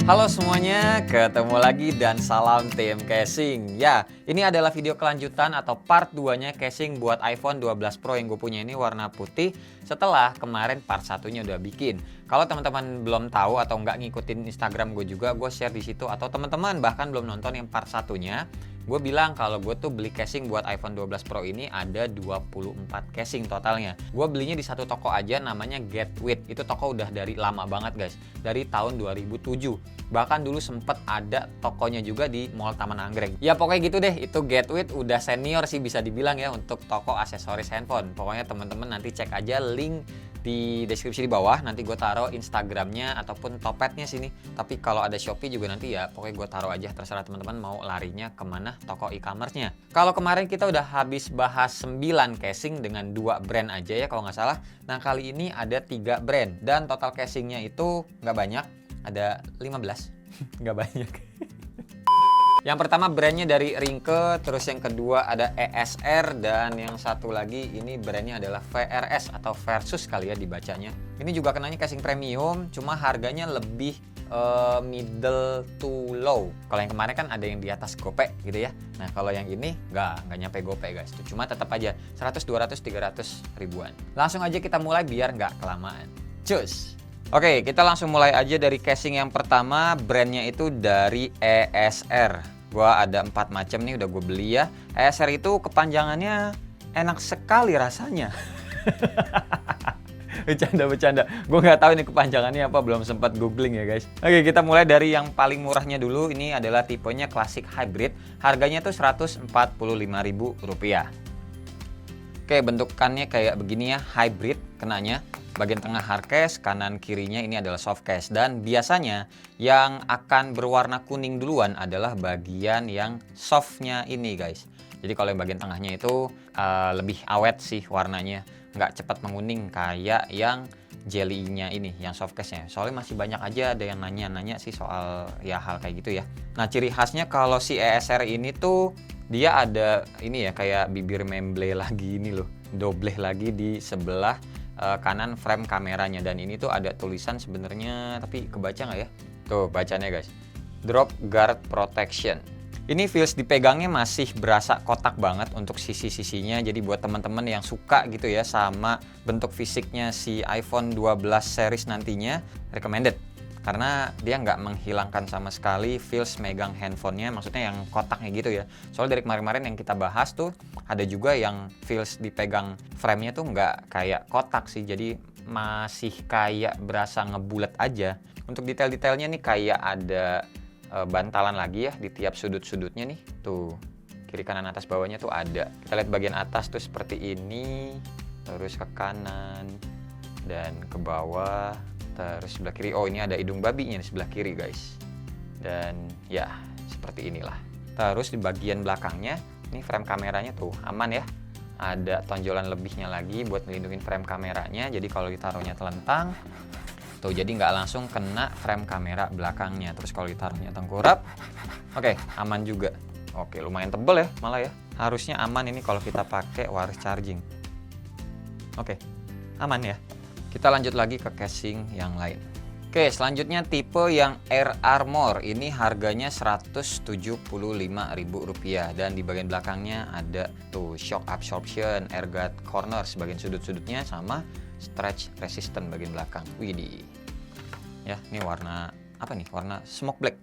Halo semuanya, ketemu lagi dan salam tim casing. Ya, ini adalah video kelanjutan atau part 2-nya casing buat iPhone 12 Pro yang gue punya ini warna putih setelah kemarin part 1-nya udah bikin. Kalau teman-teman belum tahu atau nggak ngikutin Instagram gue juga, gue share di situ, atau teman-teman bahkan belum nonton yang part 1-nya, gue bilang kalau gue tuh beli casing buat iPhone 12 Pro ini ada 24 casing totalnya. Gue belinya di satu toko aja namanya Getwit. Itu toko udah dari lama banget guys, dari tahun 2007. Bahkan dulu sempet ada tokonya juga di Mall Taman Anggrek. Ya pokoknya gitu deh, itu Getwit udah senior sih bisa dibilang ya untuk toko aksesoris handphone. Pokoknya teman-teman nanti cek aja link di deskripsi di bawah, nanti gue taruh Instagramnya ataupun Topetnya sini. Tapi kalau ada Shopee juga nanti ya pokoknya gue taruh aja, terserah teman-teman mau larinya kemana toko e-commerce-nya. Kalau kemarin kita udah habis bahas 9 casing dengan 2 brand aja ya kalau nggak salah. Nah kali ini ada 3 brand dan total casingnya itu nggak banyak, ada 15. Nggak banyak. Yang pertama brandnya dari Ringke, terus yang kedua ada ESR, dan yang satu lagi ini brandnya adalah VRS atau Versus kali ya dibacanya. Ini juga kenanya casing premium, cuma harganya lebih middle to low. Kalau yang kemarin kan ada yang di atas gope gitu ya. Nah kalau yang ini nggak nyampe gope guys, cuma tetap aja 100, 200, 300 ribuan. Langsung aja kita mulai biar nggak kelamaan. Cus! Oke, kita langsung mulai aja dari casing yang pertama. Brandnya itu dari ESR. Gua ada 4 macam nih udah gue beli ya. ESR itu kepanjangannya enak sekali rasanya. Bercanda. Gue nggak tahu ini kepanjangannya apa, belum sempat googling ya guys. Oke, kita mulai dari yang paling murahnya dulu. Ini adalah tipenya Classic Hybrid. Harganya tuh Rp145.000. Oke, bentukannya kayak begini ya, hybrid kenanya. Bagian tengah hard case, kanan kirinya ini adalah soft case. Dan biasanya yang akan berwarna kuning duluan adalah bagian yang softnya ini guys. Jadi kalau yang bagian tengahnya itu lebih awet sih warnanya, nggak cepat menguning kayak yang jelly-nya ini, yang soft case-nya. Soalnya masih banyak aja ada yang nanya-nanya sih soal ya hal kayak gitu ya. Nah ciri khasnya kalau si ESR ini tuh dia ada ini ya, kayak bibir memble lagi ini loh, dobleh lagi di sebelah kanan frame kameranya. Dan ini tuh ada tulisan sebenarnya, tapi kebaca nggak ya? Tuh bacanya guys, Drop Guard Protection. Ini feels dipegangnya masih berasa kotak banget untuk sisi-sisinya. Jadi buat teman-teman yang suka gitu ya sama bentuk fisiknya si iPhone 12 series nantinya, recommended. Karena dia nggak menghilangkan sama sekali feels megang handphonenya, maksudnya yang kotaknya gitu ya. Soalnya dari kemarin-kemarin yang kita bahas tuh ada juga yang feels dipegang frame-nya tuh nggak kayak kotak sih, jadi masih kayak berasa ngebulet aja. Untuk detail-detailnya nih kayak ada bantalan lagi ya di tiap sudut-sudutnya nih, tuh kiri kanan atas bawahnya tuh ada. Kita lihat bagian atas tuh seperti ini, terus ke kanan dan ke bawah. Terus sebelah kiri, oh ini ada hidung babinya di sebelah kiri guys. Dan ya seperti inilah. Terus di bagian belakangnya, ini frame kameranya tuh aman ya. Ada tonjolan lebihnya lagi buat melindungi frame kameranya. Jadi kalau ditaruhnya telentang, tuh jadi nggak langsung kena frame kamera belakangnya. Terus kalau ditaruhnya tengkurap, oke aman juga. Oke lumayan tebel ya malah ya. Harusnya aman ini kalau kita pakai wireless charging. Oke aman ya. Kita lanjut lagi ke casing yang lain. Oke, selanjutnya tipe yang Air Armor. Ini harganya Rp175.000 dan di bagian belakangnya ada tuh shock absorption, air guard corner sebagian sudut-sudutnya, sama stretch resistant bagian belakang. Widih. Ya, ini warna apa nih? Warna smoke black.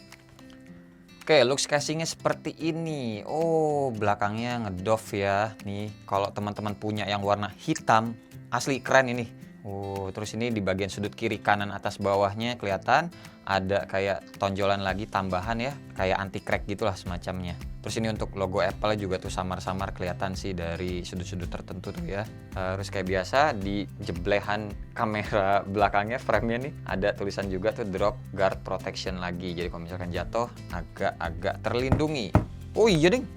Oke, looks casingnya seperti ini. Oh, belakangnya ngedove ya. Nih, kalau teman-teman punya yang warna hitam, asli keren ini. Oh, terus ini di bagian sudut kiri kanan atas bawahnya kelihatan ada kayak tonjolan lagi tambahan ya, kayak anti crack gitulah semacamnya. Terus ini untuk logo Apple juga tuh samar-samar kelihatan sih dari sudut-sudut tertentu tuh ya. Terus kayak biasa di jeblehan kamera belakangnya, frame-nya nih ada tulisan juga tuh Drop Guard Protection lagi. Jadi kalau misalkan jatuh agak-agak terlindungi. Oh iya ding.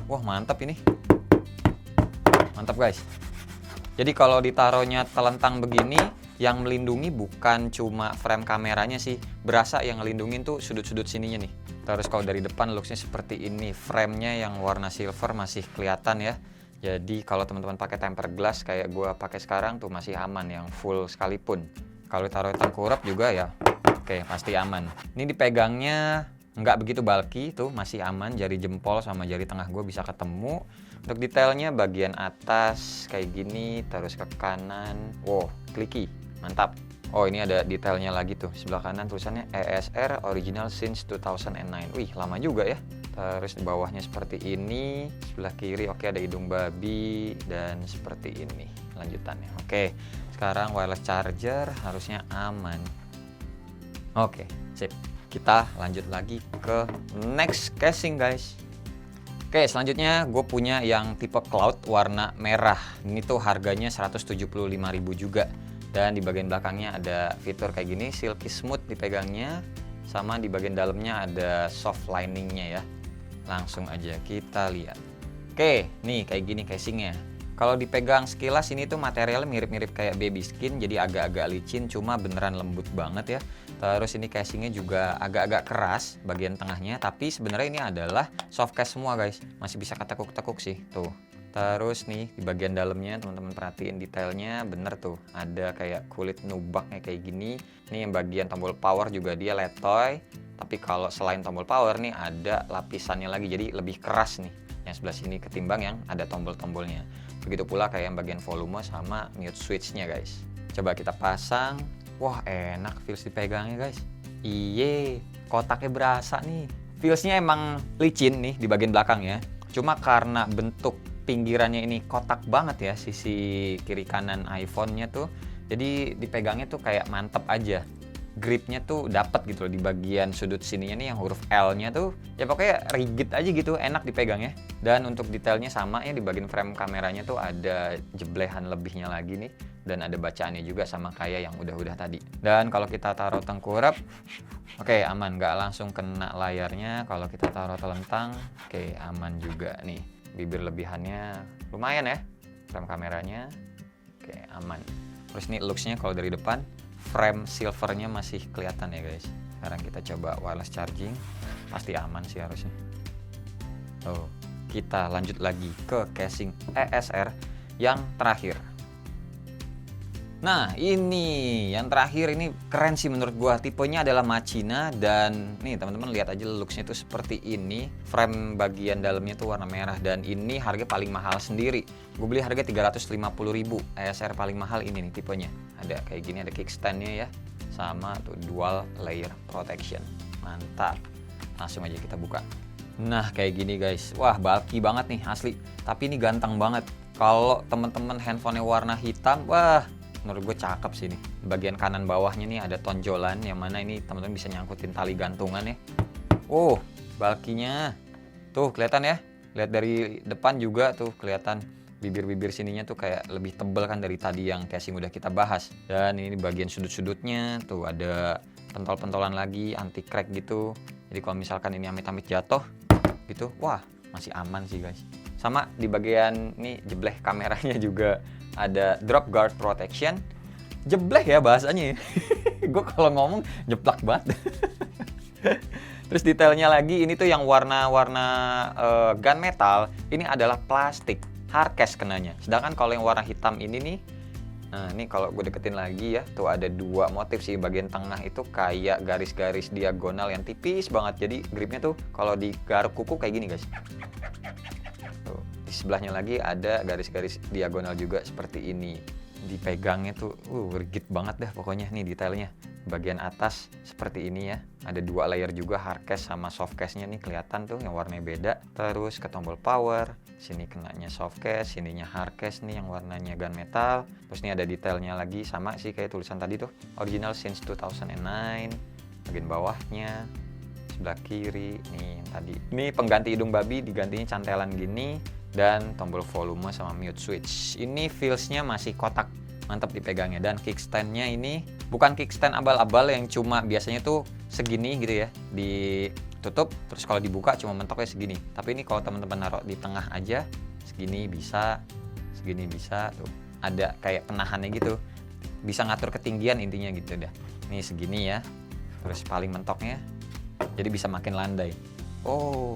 Wah mantap ini. Mantap guys. Jadi kalau ditaruhnya telentang begini, yang melindungi bukan cuma frame kameranya sih, berasa yang ngelindungin tuh sudut-sudut sininya nih. Terus kalau dari depan looksnya seperti ini, frame-nya yang warna silver masih kelihatan ya. Jadi kalau teman-teman pakai tempered glass kayak gue pakai sekarang tuh masih aman yang full sekalipun. Kalau taruh tengkurap juga ya Oke, pasti aman. Ini dipegangnya nggak begitu bulky, tuh masih aman. Jari jempol sama jari tengah gue bisa ketemu. Untuk detailnya bagian atas kayak gini, terus ke kanan. Wow, clicky, mantap. Oh, ini ada detailnya lagi tuh. Sebelah kanan tulisannya ESR Original Since 2009. Wih, lama juga ya. Terus di bawahnya seperti ini. Sebelah kiri oke ada hidung babi dan seperti ini lanjutannya. Oke, sekarang wireless charger harusnya aman. Oke, sip. Kita lanjut lagi ke next casing, guys. Oke, selanjutnya gue punya yang tipe cloud warna merah. Ini tuh harganya 175.000 juga. Dan di bagian belakangnya ada fitur kayak gini, silky smooth dipegangnya. Sama di bagian dalamnya ada soft liningnya ya. Langsung aja kita lihat. Oke, nih kayak gini casingnya. Kalau dipegang sekilas ini tuh materialnya mirip-mirip kayak baby skin, jadi agak-agak licin, cuma beneran lembut banget ya. Terus ini casingnya juga agak-agak keras bagian tengahnya, tapi sebenarnya ini adalah soft case semua guys, masih bisa ketekuk-tekuk sih tuh. Terus nih di bagian dalamnya teman-teman perhatiin detailnya bener tuh, ada kayak kulit nubaknya kayak gini. Nih yang bagian tombol power juga dia letoy, tapi kalau selain tombol power nih ada lapisannya lagi, jadi lebih keras nih yang sebelah sini ketimbang yang ada tombol-tombolnya. Begitu pula kayak yang bagian volume sama mute switch-nya guys. Coba kita pasang. Wah, enak feels dipegangnya guys. Iye, kotaknya berasa nih. Feels-nya emang licin nih di bagian belakang ya. Cuma karena bentuk pinggirannya ini kotak banget ya, sisi kiri kanan iPhone-nya tuh. Jadi dipegangnya tuh kayak mantep aja. Gripnya tuh dapat gitu loh di bagian sudut sininya nih yang huruf L-nya tuh ya pokoknya rigid aja gitu, enak dipegangnya. Dan untuk detailnya sama ya, di bagian frame kameranya tuh ada jeblehan lebihnya lagi nih, dan ada bacaannya juga sama kayak yang udah-udah tadi. Dan kalau kita taruh tengkurap, oke aman, nggak langsung kena layarnya. Kalau kita taruh telentang, oke aman juga nih. Bibir lebihannya lumayan ya, frame kameranya, oke aman. Terus nih looks-nya kalau dari depan, frame silvernya masih kelihatan ya guys. Sekarang kita coba wireless charging, pasti aman sih harusnya. Oh, kita lanjut lagi ke casing ESR yang terakhir. Nah ini yang terakhir, ini keren sih menurut gua. Tipenya adalah Machina, dan nih teman-teman lihat aja looksnya tuh seperti ini. Frame bagian dalamnya tuh warna merah, dan ini harga paling mahal sendiri. Gue beli harga 350.000. ESR paling mahal ini nih tipenya. Ada kayak gini, ada kickstandnya ya, sama tuh dual layer protection. Mantap. Langsung aja kita buka. Nah kayak gini guys. Wah bulky banget nih asli. Tapi ini ganteng banget. Kalau teman-teman handphonenya warna hitam, wah menurut gue cakep sih nih. Bagian kanan bawahnya nih ada tonjolan, yang mana ini teman-teman bisa nyangkutin tali gantungan ya. Oh, bulky-nya tuh kelihatan ya. Lihat dari depan juga tuh kelihatan bibir-bibir sininya tuh kayak lebih tebal kan dari tadi yang casing udah kita bahas. Dan ini bagian sudut-sudutnya tuh ada pentol-pentolan lagi, anti crack gitu. Jadi kalau misalkan ini amit-amit jatuh gitu, wah masih aman sih guys. Sama di bagian nih jebleh kameranya juga ada drop guard protection. Jebleh ya bahasanya ya. Gue kalau ngomong jeplak banget. Terus detailnya lagi, ini tuh yang warna-warna gunmetal, ini adalah plastik, hardcase kenanya. Sedangkan kalau yang warna hitam ini nih, nah ini kalau gue deketin lagi ya, tuh ada dua motif sih. Bagian tengah itu kayak garis-garis diagonal yang tipis banget. Jadi gripnya tuh kalau digaruk kuku kayak gini guys. Tuh, di sebelahnya lagi ada garis-garis diagonal juga seperti ini. Dipegangnya tuh rigid banget dah pokoknya. Nih detailnya bagian atas seperti ini ya, ada dua layer juga, hardcase sama softcase-nya nih kelihatan tuh yang warnanya beda. Terus ke tombol power, sini kenanya softcase, sininya hardcase nih yang warnanya gunmetal. Terus ini ada detailnya lagi sama sih kayak tulisan tadi tuh, original since 2009. Bagian bawahnya sebelah kiri nih yang tadi, ini pengganti hidung babi digantinya cantelan gini, dan tombol volume sama mute switch. Ini feels-nya masih kotak, mantap dipegangnya. Dan kickstand-nya ini bukan kickstand abal-abal yang cuma biasanya tuh segini gitu ya, ditutup terus kalau dibuka cuma mentoknya segini. Tapi ini kalau teman-teman naruh di tengah aja segini bisa, segini bisa tuh. Ada kayak penahannya gitu. Bisa ngatur ketinggian intinya gitu dah. Ini segini ya. Terus paling mentoknya jadi bisa makin landai. Oh,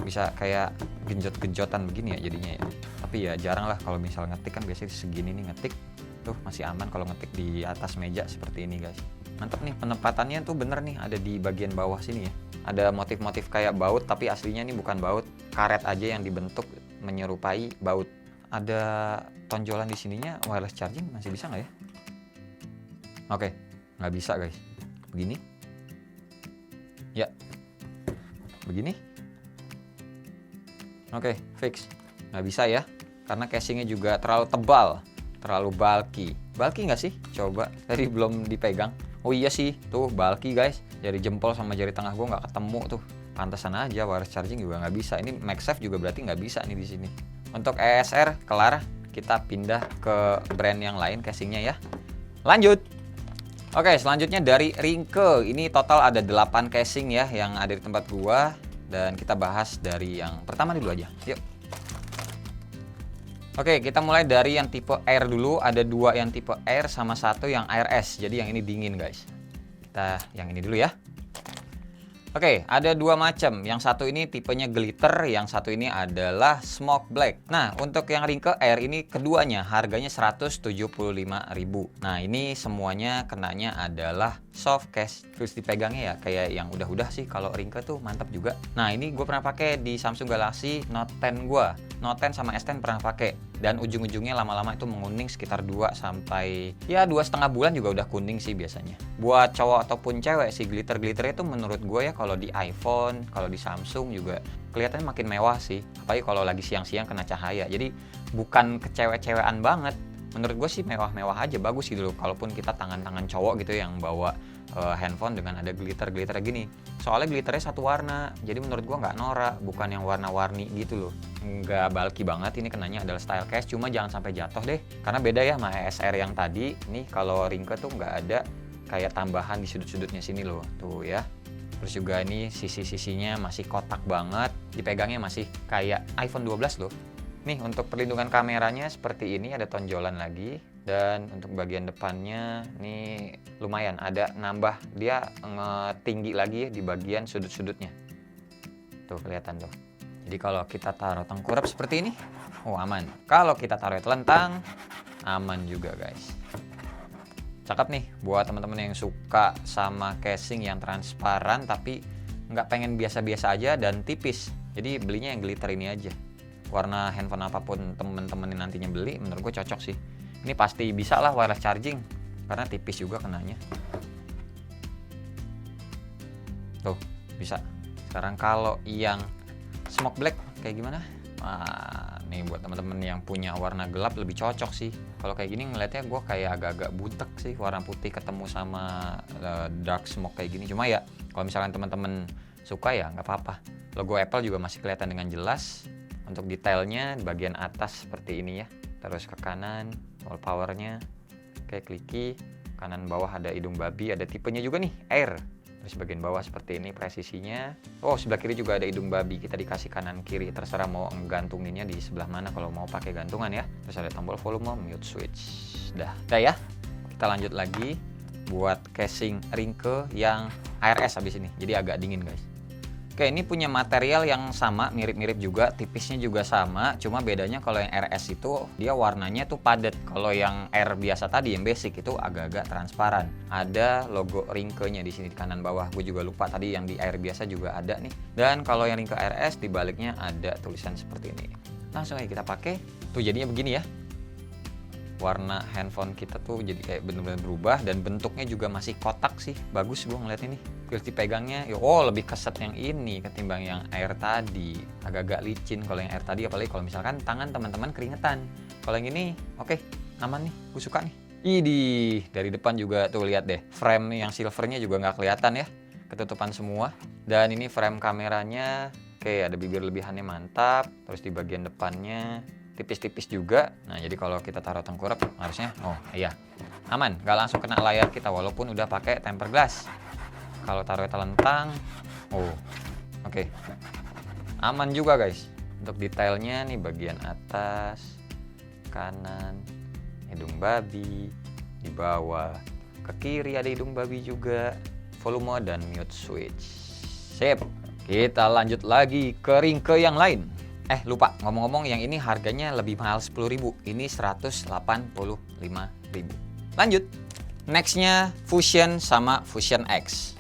bisa kayak genjot-genjotan begini ya jadinya ya. Tapi ya jarang lah kalau misal ngetik kan biasanya segini nih ngetik. Tuh masih aman kalau ngetik di atas meja seperti ini guys. Mantap nih, penempatannya tuh bener nih, ada di bagian bawah sini ya. Ada motif-motif kayak baut, tapi aslinya ini bukan baut, karet aja yang dibentuk menyerupai baut. Ada tonjolan di sininya, wireless charging masih bisa nggak ya? Oke, nggak bisa guys. Begini. Ya. Begini. Oke, fix. Nggak bisa ya, karena casingnya juga terlalu tebal, terlalu bulky. Bulky nggak sih? Coba, tadi belum dipegang. Oh iya sih, tuh bulky guys. Jari jempol sama jari tengah gue nggak ketemu tuh. Pantesan aja wireless charging juga nggak bisa. Ini MagSafe juga berarti nggak bisa nih di sini. Untuk ESR kelar, kita pindah ke brand yang lain casingnya ya. Lanjut. Oke, selanjutnya dari Ringke. Ini total ada 8 casing ya yang ada di tempat gua, dan kita bahas dari yang pertama dulu aja. Yuk. Oke, kita mulai dari yang tipe Air dulu. Ada 2 yang tipe Air sama 1 yang Air S. Jadi yang ini dingin guys. Kita yang ini dulu ya. Oke, ada 2 macam. Yang satu ini tipenya glitter, yang satu ini adalah smoke black. Nah, untuk yang Ringke Air ini keduanya harganya 175.000. Nah, ini semuanya kenanya adalah soft case. Terus dipegangnya ya kayak yang udah-udah sih, kalau Ringke tuh mantap juga. Nah, ini gue pernah pakai di Samsung Galaxy Note 10 gue. Note 10 sama S10 pernah pakai, dan ujung-ujungnya lama-lama itu menguning sekitar 2 sampai ya 2,5 bulan juga udah kuning sih biasanya. Buat cowok ataupun cewek sih, glitter-glitternya itu menurut gue ya, kalau di iPhone, kalau di Samsung juga kelihatannya makin mewah sih, apalagi kalau lagi siang-siang kena cahaya. Jadi bukan kecewek-cewekan banget, menurut gue sih mewah-mewah aja, bagus gitu loh. Kalaupun kita tangan-tangan cowok gitu yang bawa handphone dengan ada glitter-glitter gini, soalnya glitternya satu warna, jadi menurut gua nggak norak, bukan yang warna-warni gitu loh, nggak bulky banget. Ini kenanya adalah style case, cuma jangan sampai jatuh deh, karena beda ya sama ESR yang tadi. Nih kalau Ringke tuh nggak ada kayak tambahan di sudut-sudutnya sini loh, tuh ya. Terus juga ini sisi-sisinya masih kotak banget, dipegangnya masih kayak iPhone 12 loh. Nih untuk perlindungan kameranya seperti ini, ada tonjolan lagi. Dan untuk bagian depannya nih lumayan ada nambah, dia tinggi lagi ya di bagian sudut-sudutnya. Tuh kelihatan tuh. Jadi kalau kita taruh tengkurap seperti ini, oh aman. Kalau kita taruh telentang, aman juga guys. Cakep nih buat teman-teman yang suka sama casing yang transparan tapi nggak pengen biasa-biasa aja dan tipis. Jadi belinya yang glitter ini aja. Warna handphone apapun temen-temen nantinya beli, menurut gue cocok sih. Ini pasti bisa lah wireless charging, karena tipis juga kenanya. Tuh, bisa. Sekarang kalau yang smoke black kayak gimana? Nah, nih buat teman-teman yang punya warna gelap lebih cocok sih. Kalau kayak gini ngeliatnya gue kayak agak-agak butek sih, warna putih ketemu sama dark smoke kayak gini. Cuma ya, kalau misalkan teman-teman suka ya nggak apa-apa. Logo Apple juga masih kelihatan dengan jelas. Untuk detailnya di bagian atas seperti ini ya. Terus ke kanan, wall powernya kayak clicky. Kanan bawah ada hidung babi, ada tipenya juga nih, Air. Terus bagian bawah seperti ini presisinya. Oh, sebelah kiri juga ada hidung babi. Kita dikasih kanan kiri, terserah mau ngegantunginnya di sebelah mana kalau mau pakai gantungan ya. Terus ada tombol volume, mute switch. Dah ya. Kita lanjut lagi buat casing Ringke yang ARS habis ini. Jadi agak dingin guys. Oke, ini punya material yang sama, mirip-mirip juga, tipisnya juga sama, cuma bedanya kalau yang RS itu dia warnanya tuh padat. Kalau yang R biasa tadi yang basic itu agak-agak transparan. Ada logo Ringke-nya di sini di kanan bawah. Gue juga lupa tadi yang di R biasa juga ada nih. Dan kalau yang Ringke RS di baliknya ada tulisan seperti ini. Langsung aja kita pakai. Tuh jadinya begini ya. Warna handphone kita tuh jadi kayak bener-bener berubah, dan bentuknya juga masih kotak sih. Bagus gue ngeliat ini. Terus dipegangnya, oh lebih keset yang ini ketimbang yang Air tadi. Agak-agak licin kalau yang Air tadi, apalagi kalau misalkan tangan teman-teman keringetan. Kalau yang ini, oke, aman nih, gue suka nih. Idih, dari depan juga tuh lihat deh. Frame yang silvernya juga nggak kelihatan ya, ketutupan semua. Dan ini frame kameranya, oke, ada bibir lebihannya mantap. Terus di bagian depannya tipis-tipis juga. Nah, jadi kalau kita taruh tengkurap harusnya, oh iya, aman, nggak langsung kena layar kita walaupun udah pakai tempered glass. Kalau taruh telentang, oh oke, aman juga guys. Untuk detailnya nih bagian atas, kanan, hidung babi, di bawah, ke kiri ada hidung babi juga, volume dan mute switch. Sip, kita lanjut lagi ke Ringke yang lain. Lupa, ngomong-ngomong yang ini harganya lebih mahal 10.000. Ini 185.000. Lanjut. Nextnya Fusion sama Fusion X.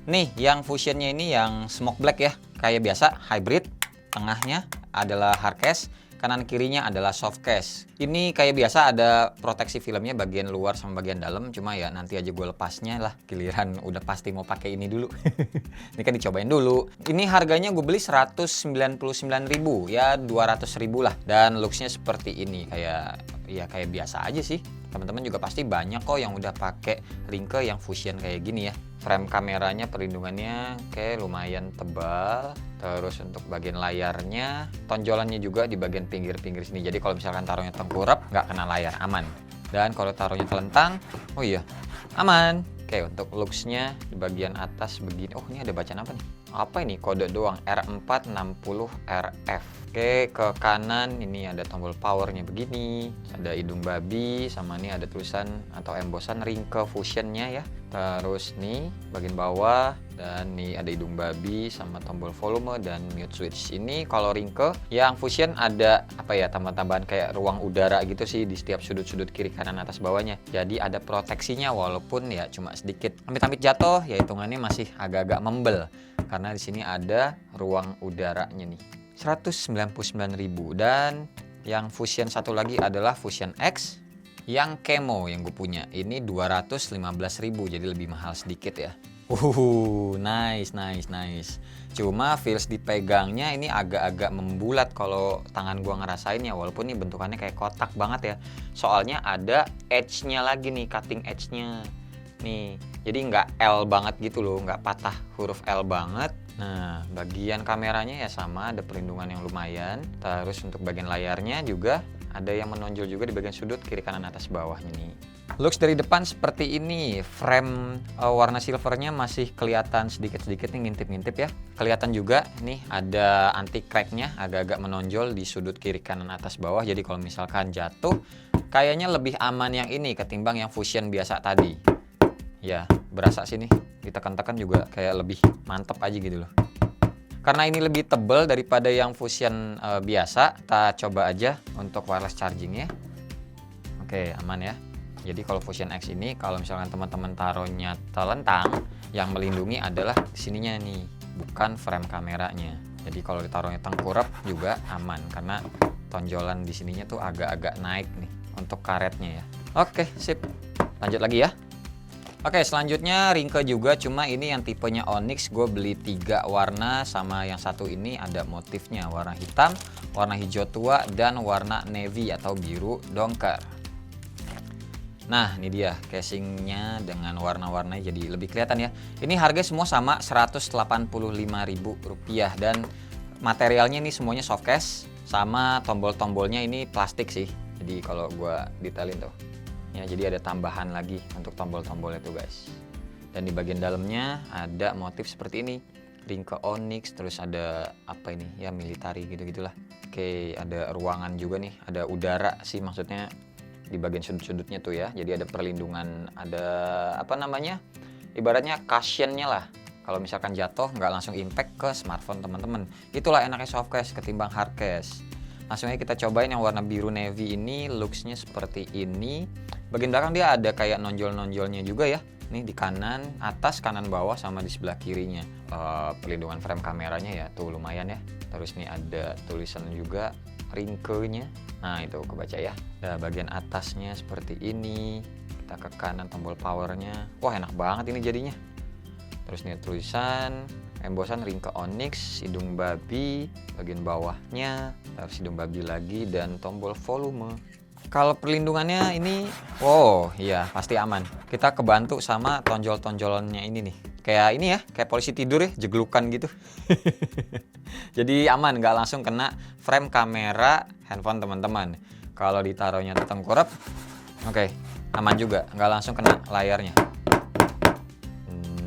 Nih, yang Fusionnya ini yang smoke black ya. Kayak biasa, hybrid. Tengahnya adalah hard case, kanan kirinya adalah soft case. Ini kayak biasa ada proteksi filmnya bagian luar sama bagian dalam, cuma ya nanti aja gue lepasnya lah, giliran udah pasti mau pakai ini dulu. Ini kan dicobain dulu. Ini harganya gue beli 199.000, ya 200.000 lah. Dan looksnya seperti ini, kayak biasa aja sih. Teman-teman juga pasti banyak kok yang udah pakai ringke yang Fusion kayak gini ya. Frame kameranya, perlindungannya kayak lumayan tebal. Terus untuk bagian layarnya, tonjolannya juga di bagian pinggir-pinggir sini. Jadi kalau misalkan taruhnya tengkurap, nggak kena layar, aman. Dan kalau taruhnya telentang, oh iya, aman. Oke, untuk looksnya di bagian atas begini. Oh, ini ada bacaan apa nih? Apa ini? Kode doang, R460RF. Oke, ke kanan ini ada tombol powernya begini. Ada hidung babi, sama nih ada tulisan atau embosan ringke Fusionnya ya. Terus nih bagian bawah, dan nih ada hidung babi sama tombol volume dan mute switch. Ini kalau ringke yang Fusion ada apa ya, tambahan-tambahan kayak ruang udara gitu sih di setiap sudut-sudut kiri kanan atas bawahnya. Jadi ada proteksinya walaupun ya cuma sedikit. Amit-amit jatuh ya hitungannya masih agak-agak membel karena di sini ada ruang udaranya nih. 199.000. Dan yang Fusion satu lagi adalah Fusion X yang Camo yang gue punya. Ini 215.000, jadi lebih mahal sedikit ya. Nice. Cuma feels dipegangnya ini agak-agak membulat kalau tangan gua ngerasainnya, walaupun ini bentukannya kayak kotak banget ya. Soalnya ada edge-nya lagi nih, cutting edge-nya. Nih, jadi nggak L banget gitu loh, nggak patah huruf L banget. Nah, bagian kameranya ya sama, ada perlindungan yang lumayan. Terus untuk bagian layarnya juga ada yang menonjol juga di bagian sudut kiri kanan atas bawahnya nih. Looks dari depan seperti ini. Frame warna silvernya masih kelihatan sedikit-sedikit nih ngintip-ngintip ya. Kelihatan juga nih ada anti cracknya agak-agak menonjol di sudut kiri kanan atas bawah. Jadi kalau misalkan jatuh, kayaknya lebih aman yang ini ketimbang yang Fusion biasa tadi. Ya, berasa sini ditekan-tekan juga kayak lebih mantep aja gitu loh. Karena ini lebih tebal daripada yang Fusion biasa, kita coba aja untuk wireless charging ya. Oke, aman ya. Jadi kalau Fusion X ini kalau misalkan teman-teman taruhnya telentang, yang melindungi adalah sininya nih, bukan frame kameranya. Jadi kalau ditaruhnya tengkurap juga aman karena tonjolan di sininya tuh agak-agak naik nih untuk karetnya ya. Oke, sip. Lanjut lagi ya. Oke, selanjutnya ringke juga, cuma ini yang tipenya Onyx. Gue beli 3 warna, sama yang satu ini ada motifnya, warna hitam, warna hijau tua, dan warna navy atau biru dongker. Nah, ini dia casingnya dengan warna-warnanya jadi lebih kelihatan ya. Ini harga semua sama, Rp185.000, dan materialnya ini semuanya soft case, sama tombol-tombolnya ini plastik sih. Jadi kalau gue detailin tuh. Ya, jadi ada tambahan lagi untuk tombol-tombolnya tuh guys. Dan di bagian dalamnya ada motif seperti ini, ringke Onyx, terus ada apa ini ya, military gitu-gitulah. Oke, ada ruangan juga nih, ada udara sih maksudnya di bagian sudut-sudutnya tuh ya. Jadi ada perlindungan, ada apa namanya, ibaratnya cushionnya lah. Kalau misalkan jatuh nggak langsung impact ke smartphone teman-teman. Itulah enaknya soft case ketimbang hard case. Langsung aja kita cobain yang warna biru navy ini. Looksnya seperti ini. Bagian belakang dia ada kayak nonjol-nonjolnya juga ya. Nih di kanan atas, kanan bawah, sama di sebelah kirinya. Perlindungan frame kameranya ya tuh lumayan ya. Terus nih ada tulisan juga ringkenya. Nah itu kebaca ya. Nah, bagian atasnya seperti ini. Kita ke kanan tombol powernya. Wah enak banget ini jadinya. Terus nih tulisan, embosan ringke Onyx, hidung babi, bagian bawahnya, terus hidung babi lagi, dan tombol volume. Kalau perlindungannya ini, wow, iya pasti aman. Kita kebantu sama tonjol-tonjolannya ini nih. Kayak ini ya, kayak polisi tidur ya, jeglukan gitu. Jadi aman, nggak langsung kena frame kamera handphone teman-teman. Kalau ditaruhnya tengkurap, oke, aman juga, nggak langsung kena layarnya.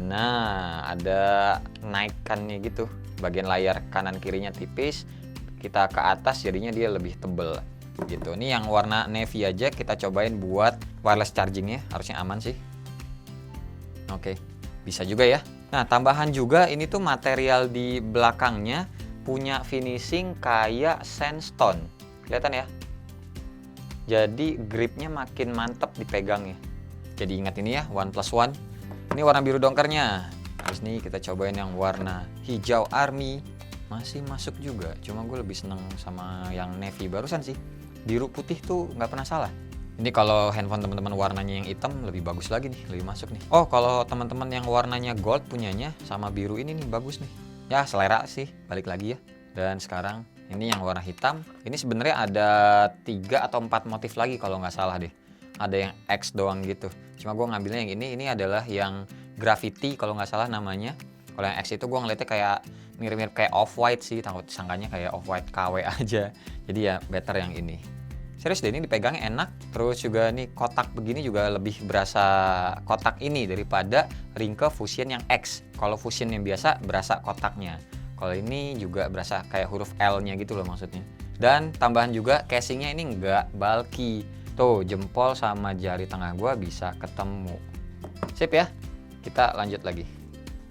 Nah, ada naikannya gitu. Bagian layar kanan kirinya tipis, kita ke atas jadinya dia lebih tebel gitu. Ini yang warna navy aja kita cobain buat wireless chargingnya, harusnya aman sih. Oke, bisa juga ya. Nah, tambahan juga ini tuh material di belakangnya punya finishing kayak sandstone. Kelihatan ya? Jadi gripnya makin mantep dipegangnya. Jadi ingat ini ya, 1+1. Ini warna biru dongkernya. Terus nih kita cobain yang warna hijau army. Masih masuk juga, cuma gue lebih seneng sama yang navy barusan sih. Biru putih tuh nggak pernah salah. Ini kalau handphone teman-teman warnanya yang hitam lebih bagus lagi nih, lebih masuk nih. Oh, kalau teman-teman yang warnanya gold punyanya sama biru ini nih bagus nih. Ya selera sih, balik lagi ya. Dan sekarang ini yang warna hitam. Ini sebenarnya ada 3 atau 4 motif lagi kalau nggak salah deh. Ada yang X doang gitu. Cuma gue ngambilnya yang ini adalah yang graffiti kalau nggak salah namanya. Kalau yang X itu gue ngeliatnya kayak mirip-mirip kayak off-white sih, takut sangkanya kayak off-white KW aja. Jadi ya better yang ini. Serius deh, ini dipegangnya enak. Terus juga nih kotak begini juga lebih berasa kotak ini daripada Ringke Fusion yang X. Kalau Fusion yang biasa berasa kotaknya. Kalau ini juga berasa kayak huruf L-nya gitu loh maksudnya. Dan tambahan juga casingnya ini nggak bulky. Tuh jempol sama jari tengah gua bisa ketemu. Sip ya, kita lanjut lagi.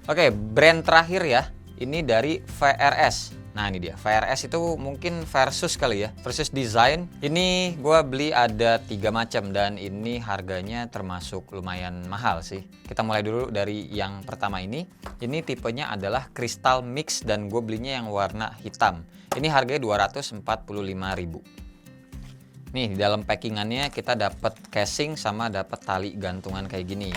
Oke, brand terakhir ya. Ini dari VRS. Nah ini dia, VRS itu mungkin versus kali ya, versus design. Ini gue beli ada 3 macam dan ini harganya termasuk lumayan mahal sih. Kita mulai dulu dari yang pertama ini. Ini tipenya adalah Crystal Mix dan gue belinya yang warna hitam. Ini harganya 245.000. Nih di dalam packingannya kita dapat casing sama dapat tali gantungan kayak gini.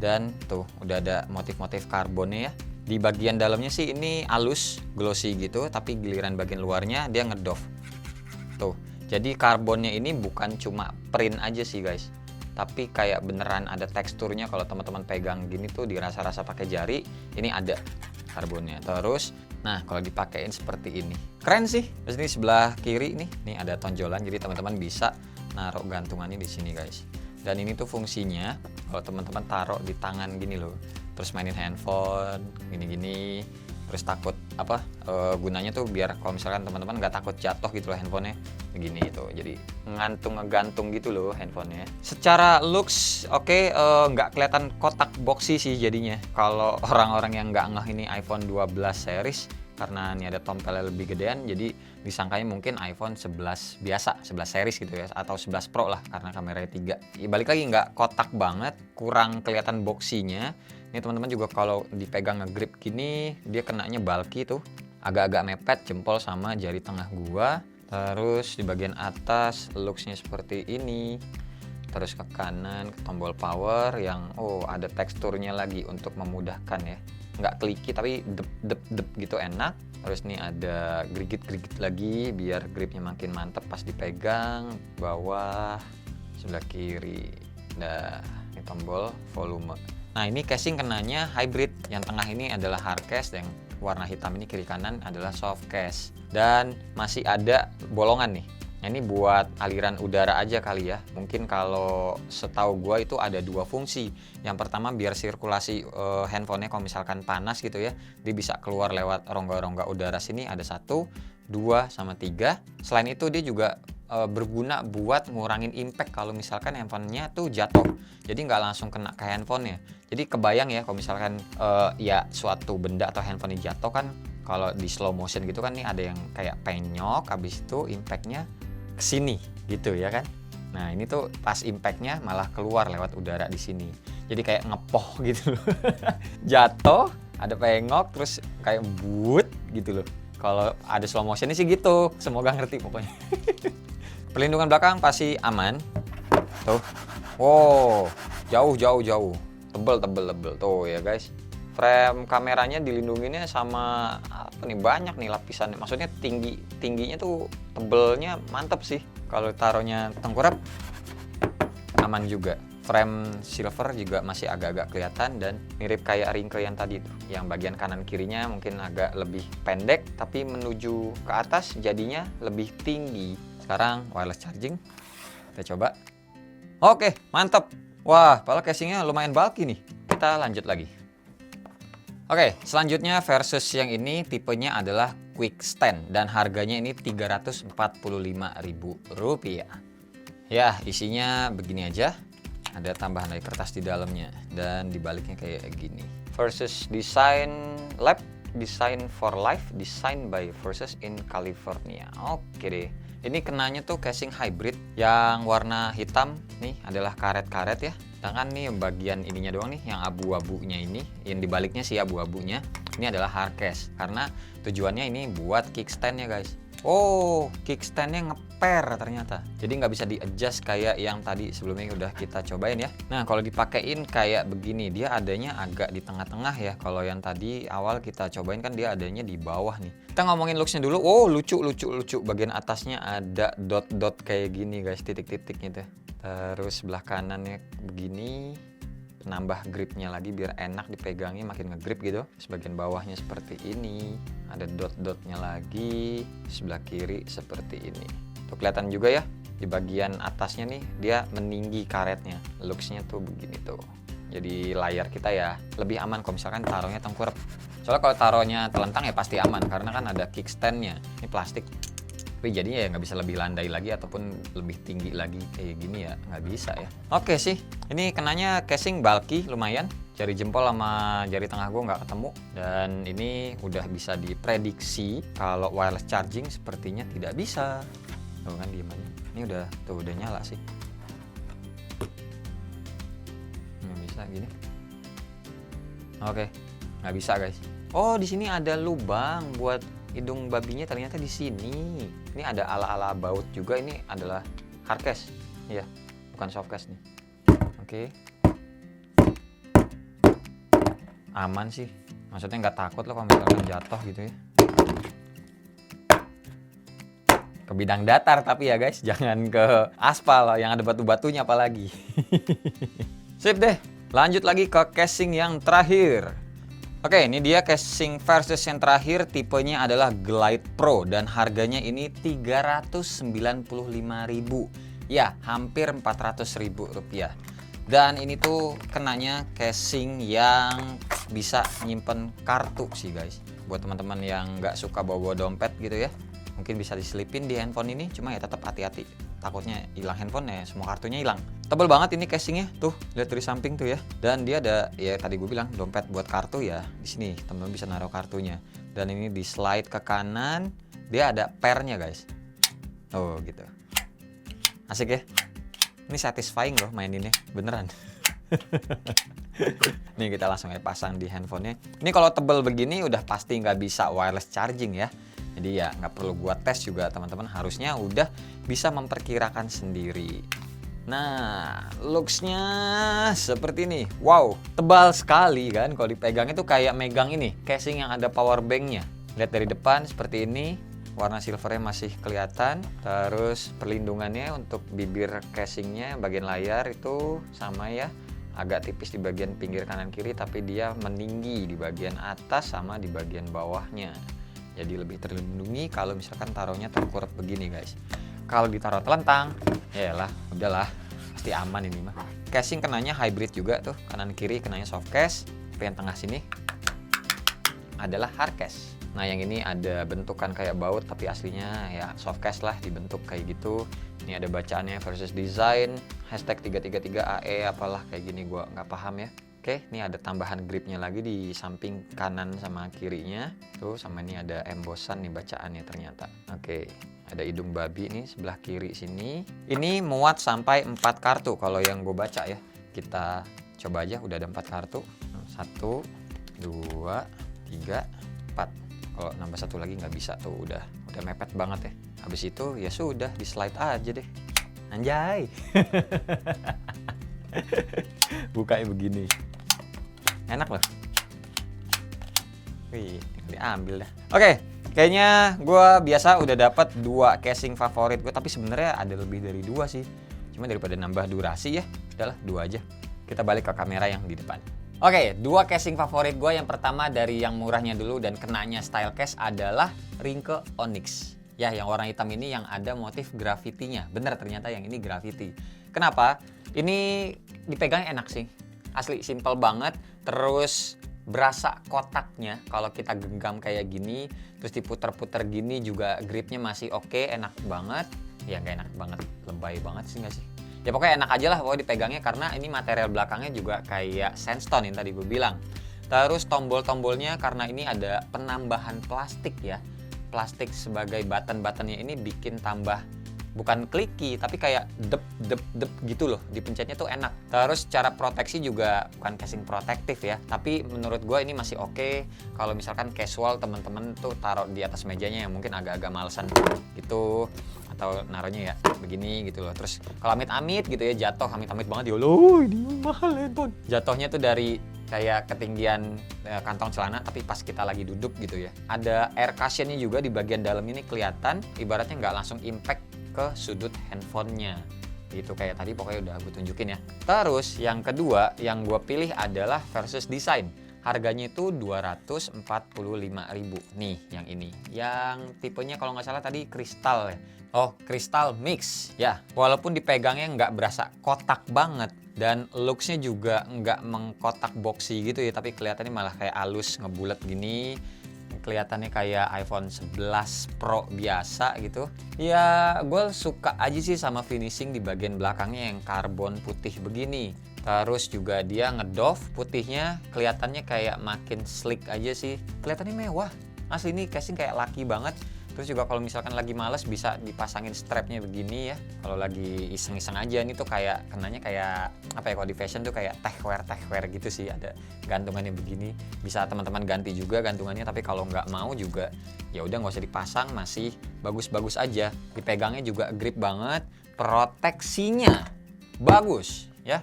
Dan tuh udah ada motif-motif karbonnya ya. Di bagian dalamnya sih ini halus, glossy gitu, tapi giliran bagian luarnya dia ngedoff. Tuh, jadi karbonnya ini bukan cuma print aja sih guys, tapi kayak beneran ada teksturnya. Kalau teman-teman pegang gini tuh dirasa-rasa pakai jari, ini ada karbonnya. Terus, nah kalau dipakein seperti ini, keren sih. Terus ini sebelah kiri nih ada tonjolan, jadi teman-teman bisa naruh gantungannya di sini guys. Dan ini tuh fungsinya kalau teman-teman taruh di tangan gini loh. Terus mainin handphone gini-gini, terus takut apa gunanya tuh biar kalau misalkan teman-teman nggak takut jatuh gitu loh handphonenya begini itu, jadi ngegantung gitu loh handphonenya. Secara looks oke, nggak kelihatan kotak boxy sih jadinya. Kalau orang-orang yang nggak ngeh ini iPhone 12 series, karena ini ada tompelnya lebih gedean, jadi disangkanya mungkin iPhone 11 biasa, 11 series gitu ya, atau 11 Pro lah karena kameranya 3. Ya, balik lagi nggak kotak banget, kurang kelihatan boxinya. Ini teman-teman juga kalau dipegang ngegrip gini, dia kenanya bulky tuh, agak-agak mepet jempol sama jari tengah gua. Terus di bagian atas looksnya seperti ini. Terus ke kanan ke tombol power yang ada teksturnya lagi untuk memudahkan ya. Nggak kliki tapi dep gitu enak. Terus nih ada gerigit-gerigit lagi biar gripnya makin mantep pas dipegang. Bawah, sebelah kiri. Nah, ini tombol volume. Nah ini casing kenanya hybrid. Yang tengah ini adalah hard case, yang warna hitam ini kiri kanan adalah soft case. Dan masih ada bolongan nih. Nah, ini buat aliran udara aja kali ya. Mungkin kalau setahu gua itu ada 2 fungsi. Yang pertama biar sirkulasi handphonenya kalau misalkan panas gitu ya, dia bisa keluar lewat rongga-rongga udara sini, ada 1, 2, sama 3. Selain itu dia juga berguna buat ngurangin impact kalau misalkan handphonenya tuh jatuh. Jadi nggak langsung kena ke handphonenya. Jadi kebayang ya kalau misalkan ya suatu benda atau handphonenya jatuh kan, kalau di slow motion gitu kan nih ada yang kayak penyok, habis itu impactnya kesini gitu ya kan. Nah ini tuh pas impactnya malah keluar lewat udara di sini. Jadi kayak ngepoh gitu loh. Jatuh, ada pengok, terus kayak but gitu loh. Kalau ada slow motion sih gitu. Semoga ngerti pokoknya. Perlindungan belakang pasti aman. Tuh. Wow, jauh. Tebel tuh ya guys. Frame kameranya dilindunginnya sama apa nih, banyak nih lapisannya. Maksudnya tingginya tuh tebelnya mantep sih. Kalau taruhnya tengkurap aman juga. Frame silver juga masih agak-agak kelihatan dan mirip kayak Ringke yang tadi tuh. Yang bagian kanan kirinya mungkin agak lebih pendek, tapi menuju ke atas jadinya lebih tinggi. Sekarang wireless charging, kita coba. Oke, mantap. Wah, padahal casingnya lumayan bulky nih. Kita lanjut lagi. Oke, selanjutnya versus yang ini tipenya adalah quick stand dan harganya ini Rp345.000. Ya, isinya begini aja. Ada tambahan dari kertas di dalamnya dan dibaliknya kayak gini. Versus design lab Design for Life, Design by Versus in California. Oke deh. Ini kenanya tuh casing hybrid yang warna hitam nih adalah karet-karet ya. Sedangkan nih bagian ininya doang nih yang abu-abunya ini, yang dibaliknya sih abu-abunya. Ini adalah hardcase karena tujuannya ini buat kickstand ya guys. Oh, kickstandnya ngeper ternyata. Jadi nggak bisa di-adjust kayak yang tadi sebelumnya udah kita cobain ya. Nah, kalau dipakein kayak begini, dia adanya agak di tengah-tengah ya. Kalau yang tadi awal kita cobain kan dia adanya di bawah nih. Kita ngomongin looksnya dulu. Oh, lucu. Bagian atasnya ada dot-dot kayak gini guys, titik-titik gitu. Terus sebelah kanannya begini. Nambah gripnya lagi biar enak dipegangnya, makin ngegrip gitu. Sebagian bawahnya seperti ini, ada dot-dotnya lagi. Sebelah kiri seperti ini. Tuh kelihatan juga ya di bagian atasnya nih dia meninggi karetnya. Looksnya tuh begini tuh. Jadi layar kita ya lebih aman kalau misalkan taruhnya tengkurap. Soalnya kalau taruhnya telentang ya pasti aman karena kan ada kickstandnya. Ini plastik. Tapi jadinya ya nggak bisa lebih landai lagi ataupun lebih tinggi lagi kayak gini ya nggak bisa ya. Oke sih, ini kenanya casing bulky lumayan. Jari jempol sama jari tengah gue nggak ketemu. Dan ini udah bisa diprediksi kalau wireless charging sepertinya tidak bisa. Tuh kan diem aja. Ini udah nyala sih. Nggak bisa gini. Oke, nggak bisa guys. Oh di sini ada lubang buat hidung babinya ternyata di sini. Ini ada ala-ala baut juga. Ini adalah hardcase, ya, bukan softcase nih. Oke, aman sih. Maksudnya nggak takut loh kalau misalkan jatuh gitu ya. Ke bidang datar tapi ya guys, jangan ke aspal yang ada batu-batunya apalagi. Sip deh. Lanjut lagi ke casing yang terakhir. Oke, ini dia casing versus yang terakhir, tipenya adalah Glide Pro dan harganya ini 395.000. Ya, hampir 400.000 rupiah. Dan ini tuh kenanya casing yang bisa nyimpen kartu sih guys. Buat teman-teman yang nggak suka bawa dompet gitu ya, mungkin bisa diselipin di handphone ini, cuma ya tetap hati-hati. Takutnya hilang handphone ya, semua kartunya hilang. Tebel banget ini casingnya, tuh lihat dari samping tuh ya. Dan dia ada ya tadi gue bilang dompet buat kartu ya di sini teman-teman bisa naruh kartunya. Dan ini di slide ke kanan, dia ada pernya guys. Oh gitu, asik ya. Ini satisfying loh maininnya, beneran. Nih kita langsung aja pasang di handphonenya. Ini kalau tebel begini udah pasti nggak bisa wireless charging ya. Jadi ya nggak perlu gua tes juga teman-teman, harusnya udah bisa memperkirakan sendiri. Nah, looksnya seperti ini. Wow, tebal sekali kan. Kalau dipegang itu kayak megang ini, casing yang ada power banknya. Lihat dari depan seperti ini, warna silvernya masih kelihatan. Terus perlindungannya untuk bibir casingnya, bagian layar itu sama ya. Agak tipis di bagian pinggir kanan kiri, tapi dia meninggi di bagian atas sama di bagian bawahnya. Jadi lebih terlindungi kalau misalkan taruhnya tengkurap begini guys. Kalau ditaruh telentang, ya lah, udahlah, pasti aman ini mah. Casing kenanya hybrid juga tuh, kanan kiri kenanya softcase, tapi yang tengah sini adalah hardcase. Nah yang ini ada bentukan kayak baut, tapi aslinya ya softcase lah, dibentuk kayak gitu. Ini ada bacaannya versus design, hashtag 333AE apalah kayak gini, gua nggak paham ya. Oke, ini ada tambahan gripnya lagi di samping kanan sama kirinya. Tuh, sama ini ada embosan nih bacaannya ternyata. Oke, ada hidung babi nih sebelah kiri sini. Ini muat sampai 4 kartu kalau yang gue baca ya. Kita coba aja, udah ada 4 kartu. 1, 2, 3, 4. Kalau nambah satu lagi nggak bisa tuh, udah mepet banget ya. Habis itu ya sudah, di slide aja deh. Anjay. Bukanya begini. Enak loh. Wih, diambil dah. Oke, kayaknya gue biasa udah dapat 2 casing favorit gue, tapi sebenarnya ada lebih dari 2 sih. Cuma daripada nambah durasi ya, udahlah 2 aja. Kita balik ke kamera yang di depan. Oke, 2 casing favorit gue. Yang pertama dari yang murahnya dulu dan kenanya style case adalah Ringke Onyx. Ya, yang warna hitam ini yang ada motif grafitinya. Bener ternyata yang ini graffiti. Kenapa? Ini dipegang enak sih. Asli simple banget. Terus berasa kotaknya kalau kita genggam kayak gini, terus diputer-puter gini juga gripnya masih oke, enak banget. Ya nggak enak banget, lebay banget sih nggak sih? Ya pokoknya enak aja lah pokoknya dipegangnya, karena ini material belakangnya juga kayak sandstone yang tadi gue bilang. Terus tombol-tombolnya karena ini ada penambahan plastik ya. Plastik sebagai button-buttonnya ini bikin tambah bukan kliki tapi kayak dep dep dep gitu loh, dipencetnya tuh enak. Terus cara proteksi juga bukan casing protektif ya, tapi menurut gue ini masih oke. Kalau misalkan casual temen-temen tuh taruh di atas mejanya yang mungkin agak-agak malesan gitu, atau naruhnya ya begini gitu loh. Terus kalau amit-amit gitu ya jatuh, amit-amit banget ya lo ini mahal handphone, jatuhnya tuh dari kayak ketinggian kantong celana tapi pas kita lagi duduk gitu ya. Ada air cushionnya juga di bagian dalam ini kelihatan, ibaratnya nggak langsung impact ke sudut handphonenya gitu kayak tadi, pokoknya udah gue tunjukin ya. Terus yang kedua yang gue pilih adalah versus design. Harganya itu 245.000 nih yang ini. Yang tipenya kalau nggak salah tadi kristal ya. Oh, kristal mix ya. Walaupun dipegangnya nggak berasa kotak banget dan looksnya juga nggak mengkotak boxy gitu ya, tapi kelihatannya malah kayak halus ngebulet gini. Kelihatannya kayak iPhone 11 Pro biasa gitu. Ya gue suka aja sih sama finishing di bagian belakangnya yang karbon putih begini. Terus juga dia ngedoff putihnya, kelihatannya kayak makin slick aja sih. Kelihatannya mewah. Asli ini casing kayak laki banget. Terus juga kalau misalkan lagi males bisa dipasangin strapnya begini ya. Kalau lagi iseng-iseng aja, ini tuh kayak kenanya kayak apa ya, kalau di fashion tuh kayak techwear gitu sih, ada gantungannya begini. Bisa teman-teman ganti juga gantungannya, tapi kalau nggak mau juga ya udah nggak usah dipasang, masih bagus-bagus aja. Dipegangnya juga grip banget, proteksinya bagus ya.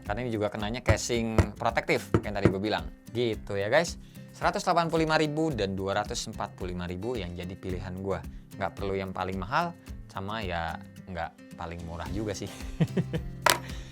Karena ini juga kenanya casing protektif yang tadi gue bilang. Gitu ya guys. 185.000 dan 245.000 yang jadi pilihan gue. Nggak perlu yang paling mahal, sama ya nggak paling murah juga sih.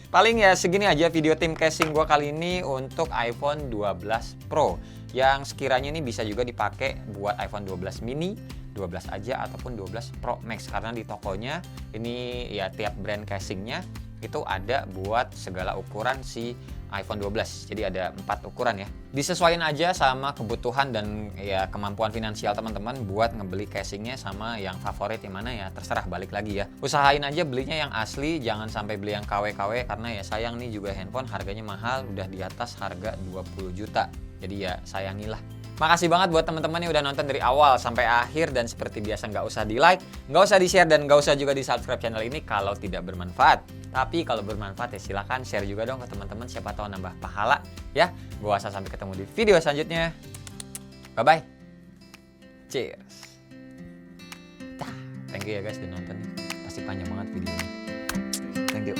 Paling ya segini aja video tim casing gue kali ini untuk iPhone 12 Pro. Yang sekiranya ini bisa juga dipakai buat iPhone 12 mini, 12 aja ataupun 12 Pro Max. Karena di tokonya ini ya tiap brand casingnya itu ada buat segala ukuran si iPhone 12. Jadi ada 4 ukuran ya. Disesuaikan aja sama kebutuhan dan ya kemampuan finansial teman-teman buat ngebeli casingnya sama yang favorit yang mana ya terserah, balik lagi ya. Usahain aja belinya yang asli, jangan sampai beli yang KW-KW karena ya sayang nih juga handphone harganya mahal, udah di atas harga 20 juta. Jadi ya sayangilah. Makasih banget buat teman-teman yang udah nonton dari awal sampai akhir, dan seperti biasa nggak usah di like, nggak usah di share, dan nggak usah juga di subscribe channel ini kalau tidak bermanfaat. Tapi kalau bermanfaat ya silahkan share juga dong ke teman-teman, siapa tahu nambah pahala ya. Gua Asa, sampai ketemu di video selanjutnya. Bye bye. Cheers. Thank you ya guys udah nonton, pasti panjang banget videonya. Thank you.